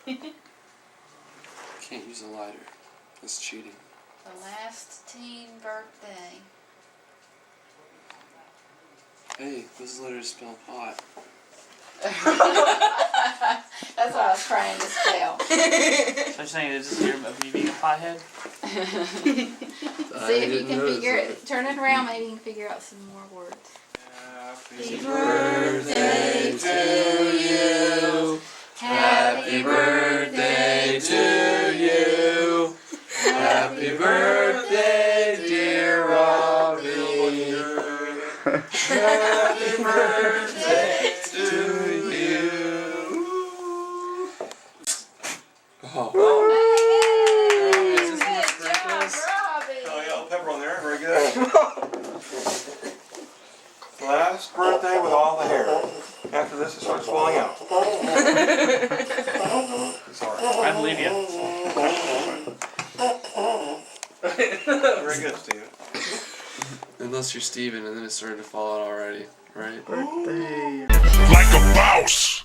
Can't use a lighter. That's cheating. The last teen birthday. Hey, those letters spell hot. That's what I was trying to spell. So you're saying is this year of me being a pothead? See if you can figure it. Turn it around, maybe you can figure out some more words. Happy birthday to you. Happy birthday to you. Happy birthday, dear Robbie. Happy birthday to you. Oh. Hey, Is this more good sprinkles? job, Robbie. Oh, yellow pepper on there. Very good. Last birthday with all the hair. After this, it starts falling out. Sorry. I believe you. Very good, Steven. Unless you're Steven and then it started to fall out already, right? Like a boss.